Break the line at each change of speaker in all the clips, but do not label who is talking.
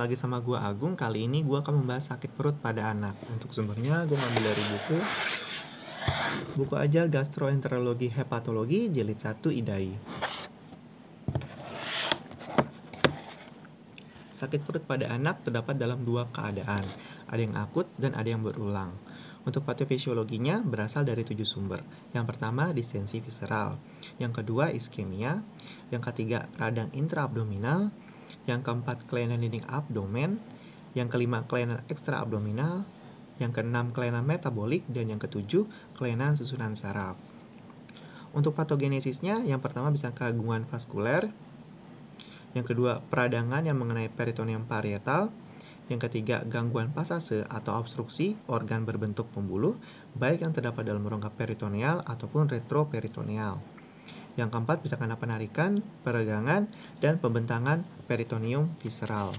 lagi sama gua Agung. Kali ini gua akan membahas sakit perut pada anak. Untuk sumbernya gua ngambil dari buku aja Gastroenterologi Hepatologi jilid 1 IDAI. Sakit perut pada anak terdapat dalam dua keadaan, ada yang akut dan ada yang berulang. Untuk patofisiologinya berasal dari 7 sumber. Yang pertama distensi visceral, yang kedua iskemia, yang ketiga radang intraabdominal, yang keempat kelainan dinding abdomen, yang kelima kelainan ekstraabdominal, yang keenam kelainan metabolik, dan yang ketujuh kelainan susunan saraf. Untuk patogenesisnya, yang pertama bisa gangguan vaskuler, yang kedua peradangan yang mengenai peritoneum parietal, yang ketiga gangguan pasase atau obstruksi organ berbentuk pembuluh, baik yang terdapat dalam rongga peritoneal ataupun retroperitoneal. Yang keempat bisa karena penarikan, peregangan, dan pembentangan peritoneum visceral.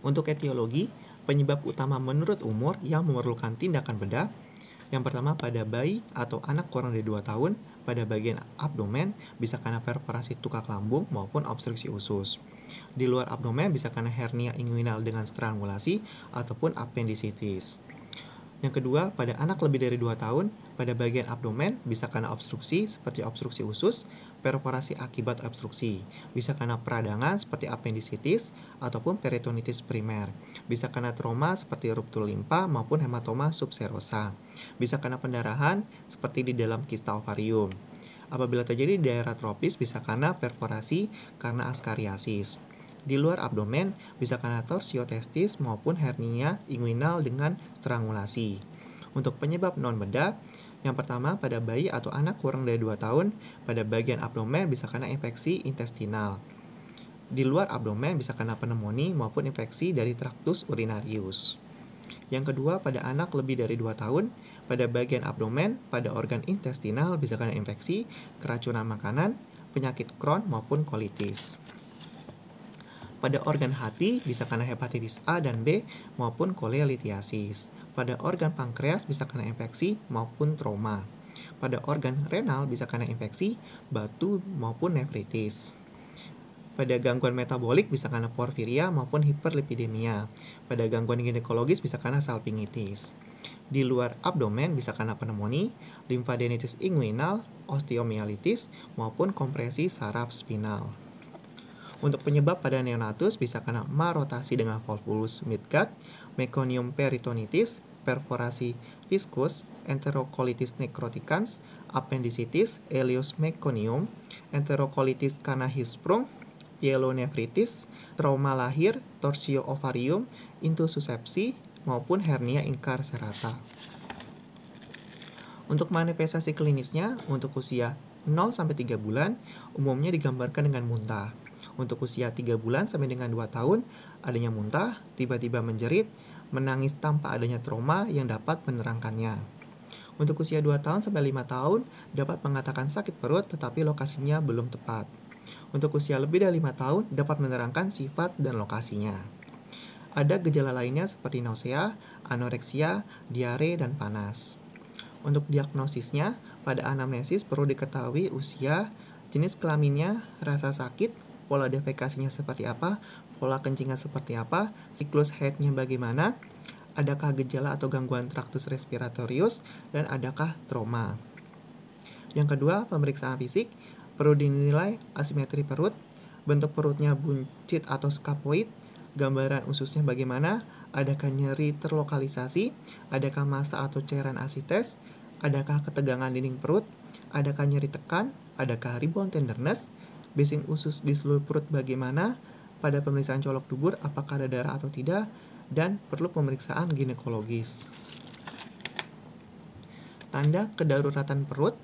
Untuk etiologi, penyebab utama menurut umur yang memerlukan tindakan bedah, yang pertama pada bayi atau anak kurang dari 2 tahun, pada bagian abdomen bisa karena perforasi tukak lambung maupun obstruksi usus. Di luar abdomen bisa karena hernia inguinal dengan strangulasi ataupun appendicitis. Yang kedua, pada anak lebih dari 2 tahun, pada bagian abdomen bisa karena obstruksi seperti obstruksi usus, perforasi akibat obstruksi. Bisa karena peradangan seperti appendicitis ataupun peritonitis primer. Bisa karena trauma seperti ruptur limpa maupun hematoma subserosa. Bisa karena pendarahan seperti di dalam kista ovarium. Apabila terjadi di daerah tropis bisa karena perforasi karena askariasis. Di luar abdomen bisa karena torsiotestis maupun hernia inguinal dengan strangulasi. Untuk penyebab non-bedah, yang pertama pada bayi atau anak kurang dari 2 tahun, pada bagian abdomen bisa karena infeksi intestinal. Di luar abdomen bisa karena pneumonia maupun infeksi dari traktus urinarius. Yang kedua, pada anak lebih dari 2 tahun, pada bagian abdomen, pada organ intestinal bisa karena infeksi, keracunan makanan, penyakit Crohn maupun kolitis. Pada organ hati bisa karena hepatitis A dan B maupun cholelithiasis. Pada organ pankreas bisa karena infeksi maupun trauma. Pada organ renal bisa karena infeksi, batu maupun nefritis. Pada gangguan metabolik bisa karena porfiria maupun hiperlipidemia. Pada gangguan ginekologis bisa karena salpingitis. Di luar abdomen bisa karena pneumonia, limfadenitis inguinal, osteomielitis maupun kompresi saraf spinal. Untuk penyebab pada neonatus bisa karena marotasi dengan volvulus midgut, meconium peritonitis, perforasi viscus, enterocolitis necroticans, appendicitis, Elios meconium, enterocolitis karena hirsprung, pyelonefritis, trauma lahir, torsio ovarium, intussuscepsi, maupun hernia incarcerata. Untuk manifestasi klinisnya, untuk usia 0-3 bulan, umumnya digambarkan dengan muntah. Untuk usia 3 bulan sampai dengan 2 tahun, adanya muntah, tiba-tiba menjerit, menangis tanpa adanya trauma yang dapat menerangkannya. Untuk usia 2 tahun sampai 5 tahun, dapat mengatakan sakit perut tetapi lokasinya belum tepat. Untuk usia lebih dari 5 tahun, dapat menerangkan sifat dan lokasinya. Ada gejala lainnya seperti nausea, anoreksia, diare, dan panas. Untuk diagnosisnya, pada anamnesis perlu diketahui usia, jenis kelaminnya, rasa sakit, pola defekasinya seperti apa, pola kencingnya seperti apa, siklus haidnya bagaimana, adakah gejala atau gangguan traktus respiratorius, dan adakah trauma. Yang kedua, pemeriksaan fisik, perlu dinilai asimetri perut, bentuk perutnya buncit atau scapuoid, gambaran ususnya bagaimana, adakah nyeri terlokalisasi, adakah massa atau cairan asites, adakah ketegangan dinding perut, adakah nyeri tekan, adakah rebound tenderness, basing usus di seluruh perut bagaimana, pada pemeriksaan colok dubur apakah ada darah atau tidak, dan perlu pemeriksaan ginekologis. Tanda kedaruratan perut,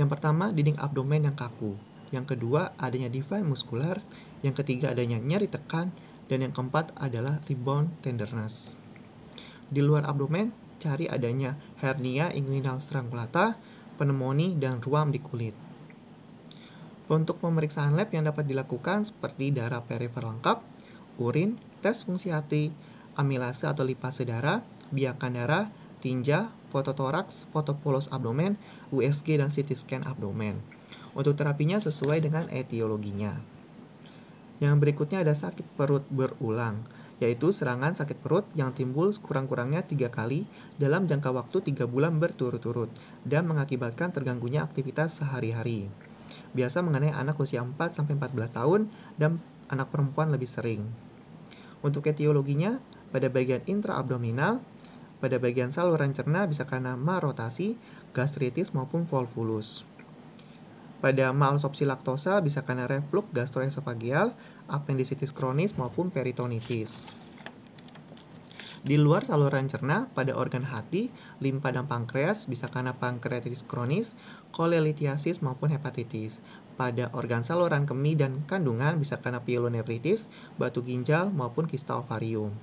yang pertama dinding abdomen yang kaku, yang kedua adanya decline muskular, yang ketiga adanya nyeri tekan, dan yang keempat adalah rebound tenderness. Di luar abdomen, cari adanya hernia inguinal strangulata, pneumonia, dan ruam di kulit. Untuk pemeriksaan lab yang dapat dilakukan seperti darah perifer lengkap, urin, tes fungsi hati, amilase atau lipase darah, biakan darah, tinja, fototoraks, foto polos abdomen, USG, dan CT scan abdomen. Untuk terapinya sesuai dengan etiologinya. Yang berikutnya ada sakit perut berulang, yaitu serangan sakit perut yang timbul kurang-kurangnya 3 kali dalam jangka waktu 3 bulan berturut-turut dan mengakibatkan terganggunya aktivitas sehari-hari. Biasa mengenai anak usia 4-14 tahun dan anak perempuan lebih sering. Untuk etiologinya, pada bagian intraabdominal, pada bagian saluran cerna bisa karena marotasi, gastritis maupun volvulus. Pada malabsorpsi laktosa bisa karena reflux gastroesofageal, appendisitis kronis maupun peritonitis. Di luar saluran cerna, pada organ hati, limpa dan pankreas bisa karena pankreatitis kronis, kolelitiasis maupun hepatitis. Pada organ saluran kemih dan kandungan bisa karena pielonefritis, batu ginjal maupun kista ovarium.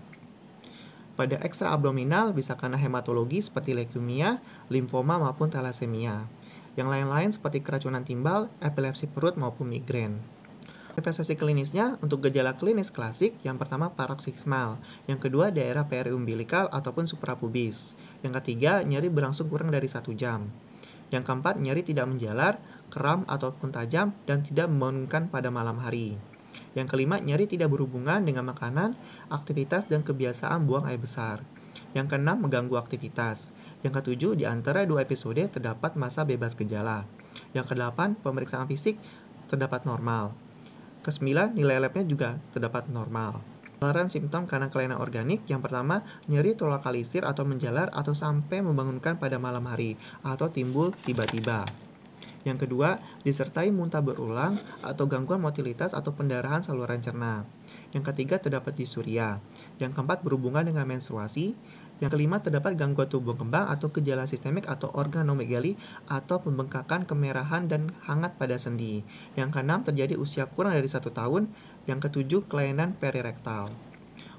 Pada ekstraabdominal bisa karena hematologi seperti leukemia, limfoma maupun thalassemia. Yang lain-lain seperti keracunan timbal, epilepsi perut maupun migrain. Manifestasi klinisnya untuk gejala klinis klasik, yang pertama paroksimal, yang kedua daerah periumbilikal ataupun suprapubis, yang ketiga nyeri berlangsung kurang dari 1 jam, yang keempat nyeri tidak menjalar, kram ataupun tajam dan tidak membangunkan pada malam hari. Yang kelima, nyeri tidak berhubungan dengan makanan, aktivitas, dan kebiasaan buang air besar. Yang keenam, mengganggu aktivitas. Yang ketujuh, di antara 2 episode terdapat masa bebas gejala. Yang kedelapan, pemeriksaan fisik terdapat normal. Kesembilan, nilai labnya juga terdapat normal. Penularan simptom karena kelainan organik, yang pertama, nyeri terlokalisir atau menjalar atau sampai membangunkan pada malam hari atau timbul tiba-tiba. Yang kedua, disertai muntah berulang atau gangguan motilitas atau pendarahan saluran cerna. Yang ketiga, terdapat disuria. Yang keempat, berhubungan dengan menstruasi. Yang kelima, terdapat gangguan tumbuh kembang atau gejala sistemik atau organomegali atau pembengkakan kemerahan dan hangat pada sendi. Yang keenam, terjadi usia kurang dari 1 tahun. Yang ketujuh, kelainan perirektal.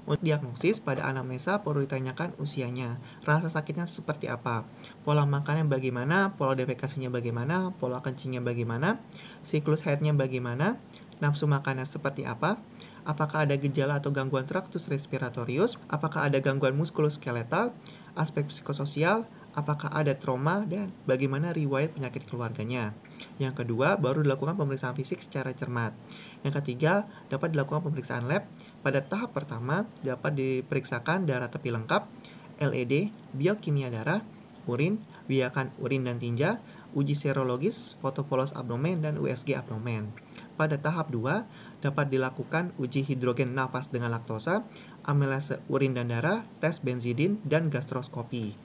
Untuk diagnosis, pada anamnesa perlu ditanyakan usianya, rasa sakitnya seperti apa, pola makannya bagaimana, pola defekasinya bagaimana, pola kencingnya bagaimana, siklus haidnya bagaimana, nafsu makannya seperti apa, apakah ada gejala atau gangguan traktus respiratorius, apakah ada gangguan muskuloskeletal, aspek psikososial, apakah ada trauma, dan bagaimana riwayat penyakit keluarganya. Yang kedua, baru dilakukan pemeriksaan fisik secara cermat. Yang ketiga, dapat dilakukan pemeriksaan lab. Pada tahap pertama, dapat diperiksakan darah tepi lengkap, LED, biokimia darah, urin, biakan urin dan tinja, uji serologis, foto polos abdomen, dan USG abdomen. Pada tahap 2, dapat dilakukan uji hidrogen nafas dengan laktosa, amilase urin dan darah, tes benzidin, dan gastroskopi.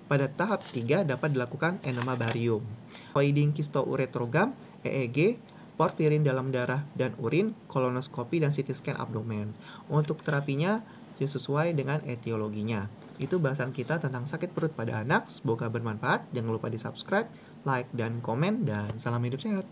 Pada tahap 3 dapat dilakukan enema barium, voiding kistouretrogram, EEG, porfirin dalam darah dan urin, kolonoskopi, dan CT scan abdomen. Untuk terapinya ya sesuai dengan etiologinya. Itu bahasan kita tentang sakit perut pada anak. Semoga bermanfaat. Jangan lupa di subscribe, like, dan komen. Dan salam hidup sehat.